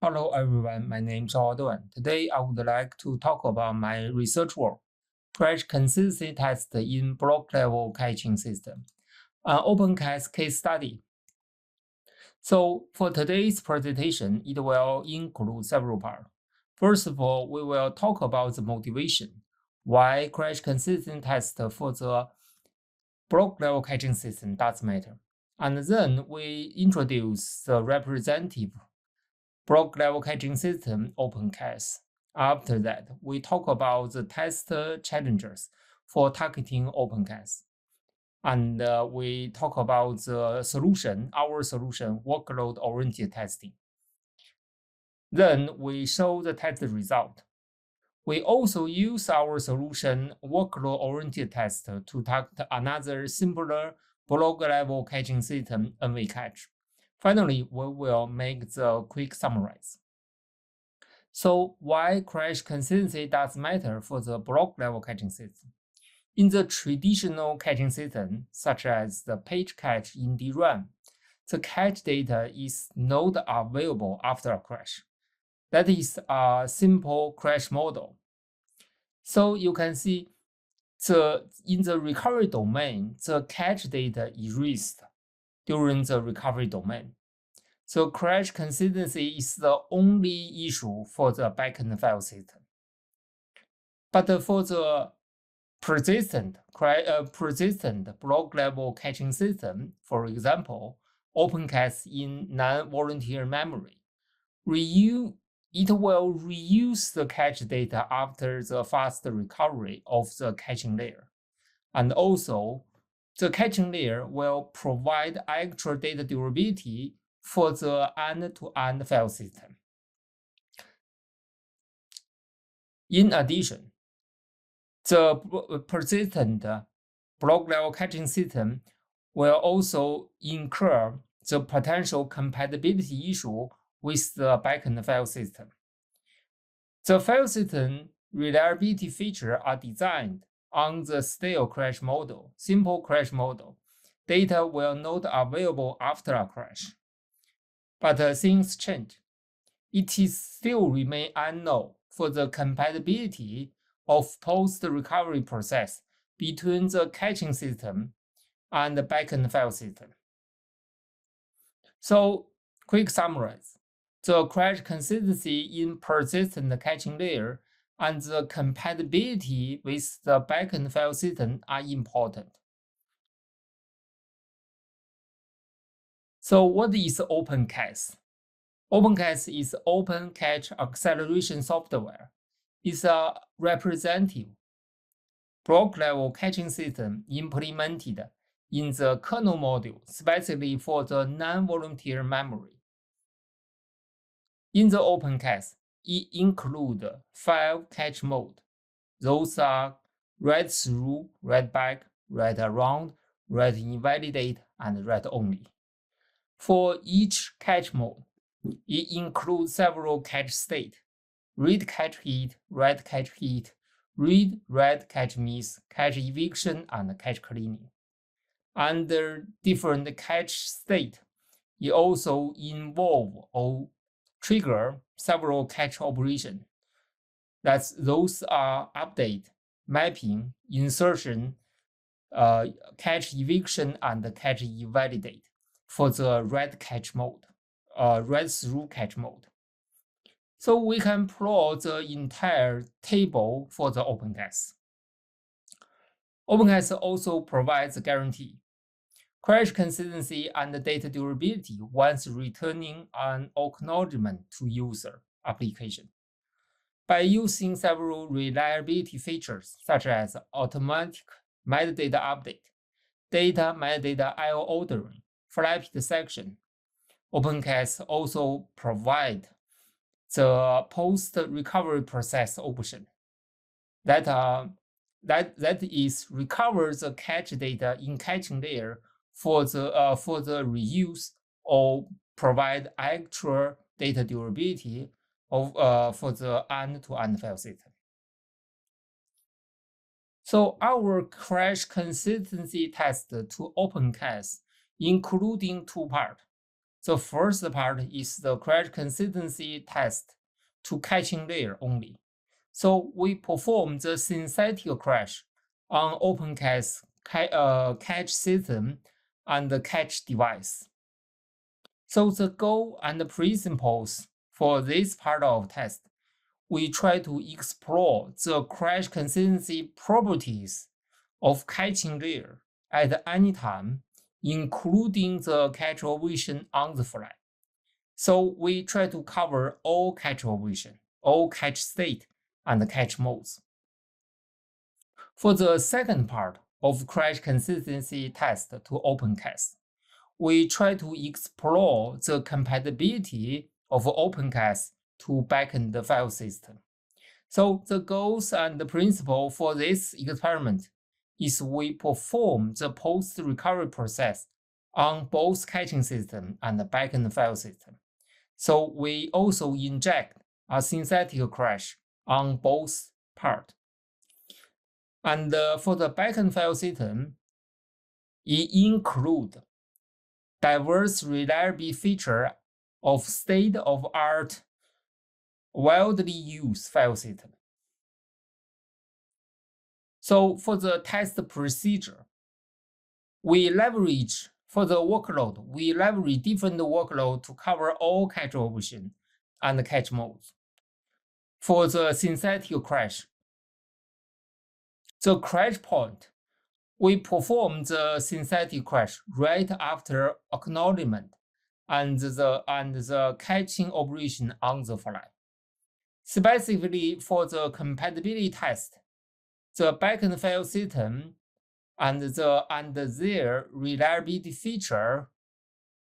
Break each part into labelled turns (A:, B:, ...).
A: Hello everyone, my name is Duan. Today I would like to talk about my research work, crash consistency test in block level caching system, an Open CAS case study. So for today's presentation, it will include several parts. First of all, we will talk about the motivation, why crash consistency test for the block level caching system does matter. And then we introduce the representative block level caching system, Open CAS. After that, we talk about the test challenges for targeting Open CAS. And we talk about the solution, our solution, workload-oriented testing. Then we show the test result. We also use our solution workload-oriented test to target another simpler block-level caching system, NV-cache. Finally, we will make the quick summarize. So why crash consistency does matter for the block-level caching system? In the traditional caching system, such as the page cache in Duan, the cache data is not available after a crash. That is a simple crash model. So you can see in the recovery domain, the cache data erased during the recovery domain. So crash consistency is the only issue for the backend file system. But for the persistent block level caching system, for example, Open CAS in non-volatile memory, it will reuse the cache data after the fast recovery of the caching layer. And also, the caching layer will provide extra data durability for the end-to-end file system. In addition, the persistent block-level caching system will also incur the potential compatibility issue with the backend file system. The file system reliability features are designed on the stale crash model, simple crash model. Data will not available after a crash. But things change. It is still remain unknown for the compatibility of post-recovery process between the caching system and the backend file system. So, quick summarize. The crash consistency in persistent caching layer and the compatibility with the backend file system are important. So what is Open CAS? Open CAS is Open Cache Acceleration Software. It's a representative block-level caching system implemented in the kernel module, specifically for the non-volatile memory. In the Open CAS, it includes 5 cache modes. Those are read through, read back, read around, read invalidate, and read only. For each cache mode, it includes several cache states: read cache hit, write cache hit, read, write cache miss, cache eviction, and cache cleaning. Under different cache state, it also involve or trigger several cache operations. Those are update, mapping, insertion, cache eviction, and cache invalidate for the read cache mode, read through cache mode. So we can plot the entire table for the Open CAS. Open CAS also provides a guarantee, crash consistency and data durability once returning an acknowledgement to user application. By using several reliability features such as automatic metadata update, data metadata IO ordering, flapped section, Open CAS also provide the post-recovery process option that is recover the cache data in caching layer for the reuse or provide extra data durability for the end-to-end file system. So our crash consistency test to Open CAS including 2 parts. the first part is the crash consistency test to caching layer only. So we perform the synthetic crash on Open CAS cache system and the cache device. So the goal and the principles for this part of test, we try to explore the crash consistency properties of caching layer at any time, including the cache operation on the fly. So we try to cover all cache operation, all cache state, and cache modes. For the second part of crash consistency test to Open CAS, we try to explore the compatibility of Open CAS to backend file system. So the goals and the principle for this experiment is we perform the post-recovery process on both caching system and the backend file system. So we also inject a synthetic crash on both parts. And for the backend file system, it includes diverse reliability feature of state-of-art, widely used file system. So for the test procedure, we leverage, for the workload, we leverage different workload to cover all cache operation and cache modes. For the synthetic crash, the crash point, we perform the synthetic crash right after acknowledgement and the caching operation on the fly. Specifically for the compatibility test, the backend file system and their reliability feature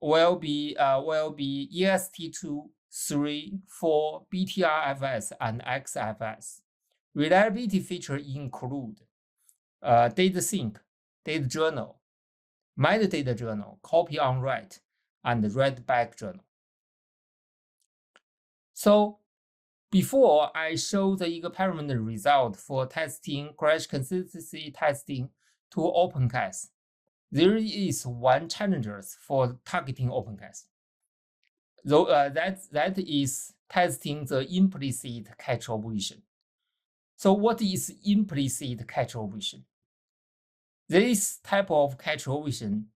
A: will be EST2, 3, 4, BTRFS, and XFS. Reliability features include data sync, data journal, metadata journal, copy on write, and read back journal. So before I show the experiment result for testing crash consistency testing to Open CAS, there is one challenge for targeting Open CAS. Though that is testing the implicit cache operation. So what is implicit cache operation? This type of cache operation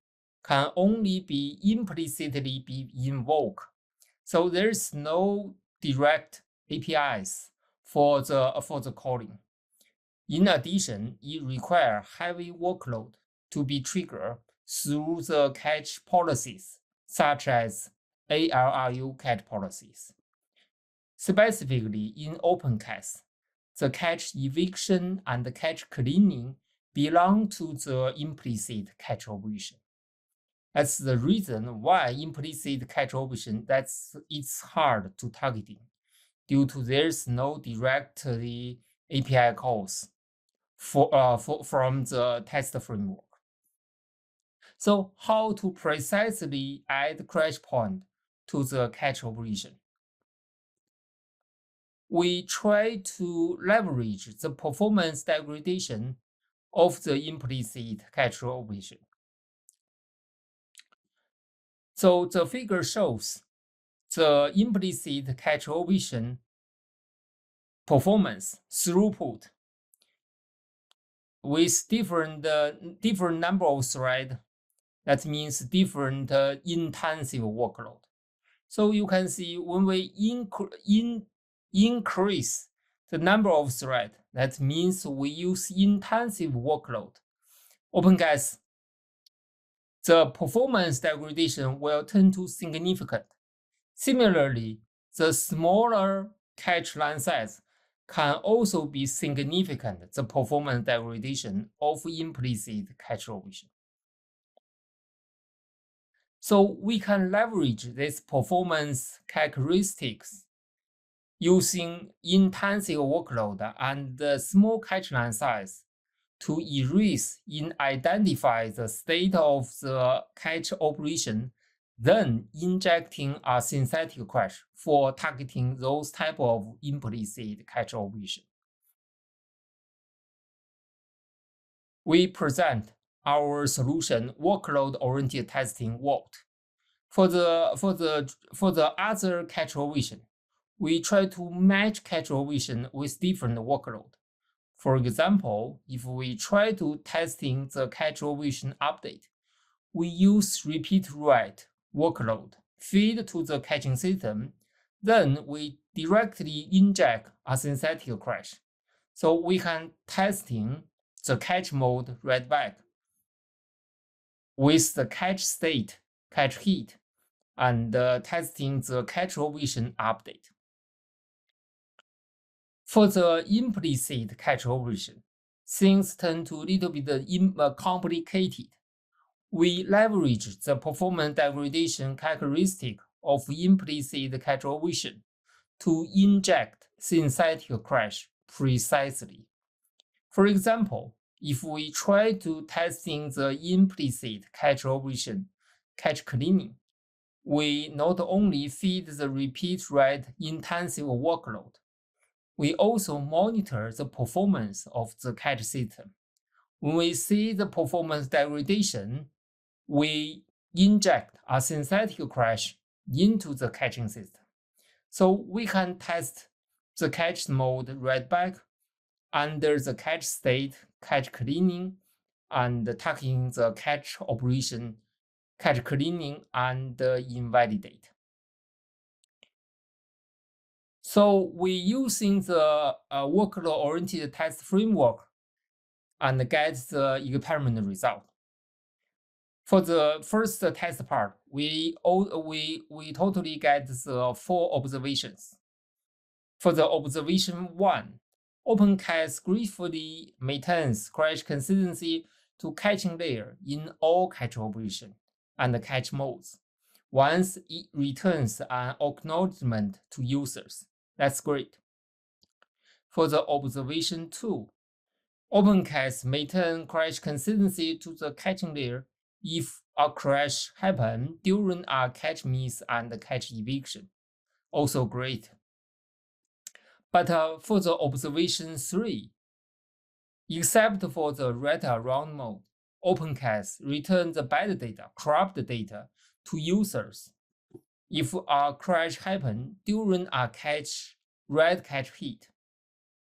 A: can only be implicitly be invoked. So there's no direct APIs for the calling. In addition, it requires heavy workload to be triggered through the cache policies, such as ALRU cache policies. Specifically, in Open CAS, the cache eviction and the cache cleaning belong to the implicit cache operation. That's the reason why implicit cache operation it's hard to targeting, due to there's no direct API calls from the test framework. So how to precisely add crash point to the cache operation? We try to leverage the performance degradation of the implicit cache operation. So the figure shows the implicit cache operation performance throughput with different number of threads. That means different intensive workload. So you can see when we increase the number of threads, that means we use intensive workload. Open CAS, the performance degradation will turn to significant. Similarly, the smaller cache line size can also be significant, the performance degradation of implicit cache operation. So we can leverage these performance characteristics using intensive workload and the small cache line size to erase and identify the state of the cache operation, then injecting a synthetic crash for targeting those type of implicit cache operation. We present our solution workload-oriented testing worked. For the other cache operation, we try to match cache operation with different workload. For example, if we try to testing the cache operation update, we use repeat write workload feed to the caching system, then we directly inject a synthetic cache. So we can testing the cache mode read back with the cache state, cache hit, and testing the cache operation update. For the implicit cache operation, things turn to a little bit complicated. We leverage the performance degradation characteristic of implicit cache operation to inject synthetic cache precisely. For example, if we try to testing the implicit cache operation, cache cleaning, we not only feed the repeat write intensive workload, we also monitor the performance of the cache system. When we see the performance degradation, we inject a synthetic cache into the caching system. So we can test the cache mode read back under the cache state, cache cleaning, and targeting the cache operation, cache cleaning, and invalidate. So we using the workload-oriented test framework and get the experiment result. For the first test part, we totally get the 4 observations. For the observation 1, Open CAS gratefully maintains cache consistency to caching layer in all cache operation and cache modes. Once it returns an acknowledgement to users. That's great. For the observation 2, Open CAS maintains cache consistency to the caching layer if a crash happens during a cache miss and cache eviction. Also great. But for the observation 3, except for the write-around mode, Open CAS returns the bad data, corrupt data, to users if a crash happens during a read cache hit.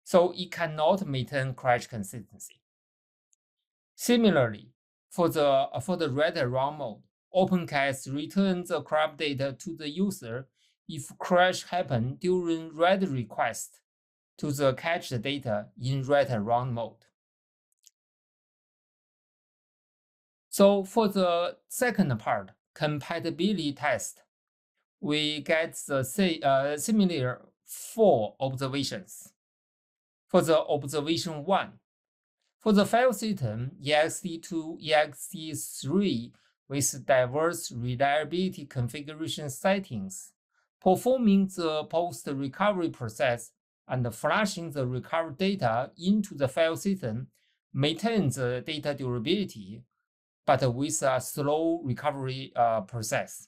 A: So it cannot maintain cache consistency. Similarly, for the write-around mode, Open CAS returns the corrupt data to the user if crash happens during read request to the cached data in write-around mode. So for the second part, compatibility test, we get the similar 4 observations. For the observation 1, for the file system ext2, ext3 with diverse reliability configuration settings, performing the post-recovery process and flushing the recovered data into the file system maintains the data durability, but with a slow recovery process.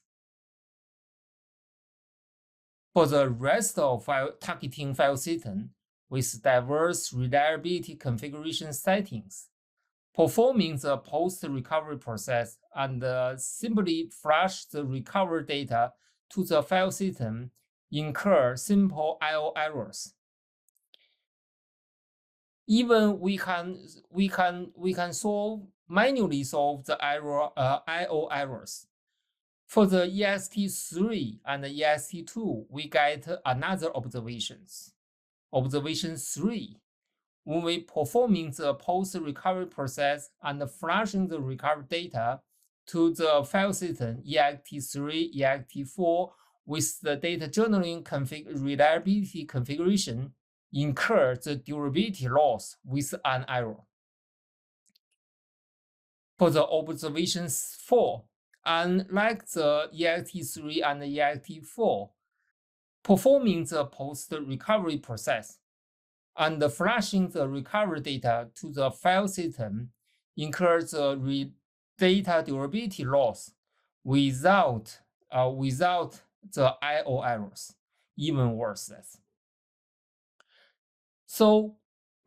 A: For the rest of targeting file system with diverse reliability configuration settings, performing the post-recovery process and simply flush the recovered data to the file system incur simple I/O errors. Even we can manually solve the I/O errors. For the ext3 and ext2, we get another observations. Observation 3, when we performing the post-recovery process and flushing the recovered data to the file system ext3, ext4 with the data journaling reliability configuration, incur the durability loss with an error. For the observation 4, unlike the ext3 and ext4, performing the post-recovery process and flushing the recovered data to the file system incurs the data durability loss without the I/O errors, even worse. So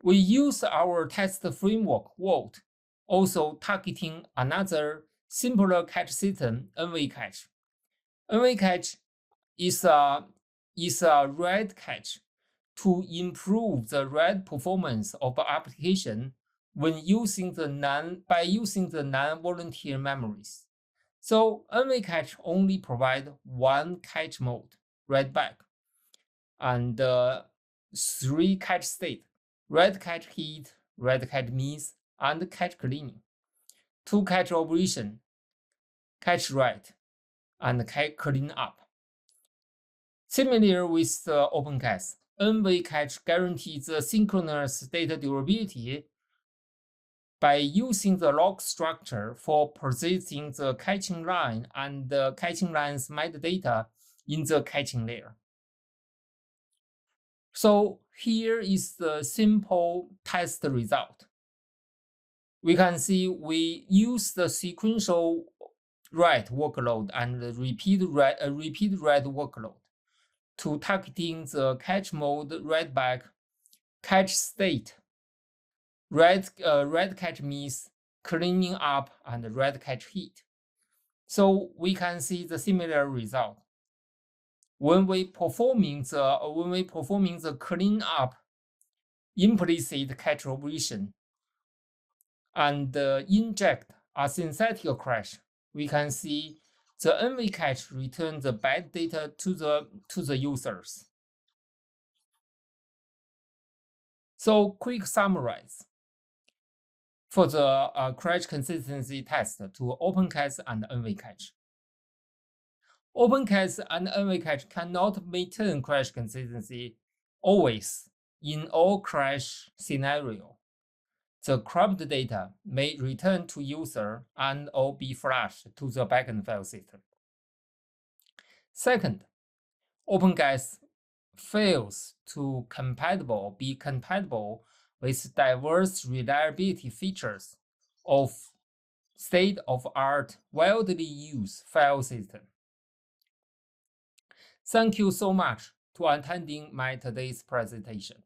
A: we use our test framework Vault, also targeting another simpler cache system, NV cache. NV cache is a read cache to improve the read performance of the application when using the non-volatile memories. So NV cache only provide one cache mode, read back, and 3 cache state: read cache hit, read cache miss, and cache cleaning. 2 cache operation: cache write and cache clean up. Similar with the Open CAS, NV cache guarantees the synchronous data durability by using the log structure for processing the caching line and the caching line's metadata in the caching layer. So here is the simple test result. We can see we use the sequential write workload and the repeat write workload to targeting the cache mode, read back, cache state, read cache miss, cleaning up, and read cache hit. So we can see the similar result. When we performing the clean up implicit cache operation and inject a synthetic cache, we can see the NV cache returns the byte data to the users. So quick summarize for the crash consistency test to Open CAS and NV cache. Open CAS and NV cache cannot maintain crash consistency always in all crash scenario. The corrupt data may return to user and or be flushed to the backend file system. Second, Open CAS fails to be compatible with diverse reliability features of state-of-art, widely used file system. Thank you so much for attending my today's presentation.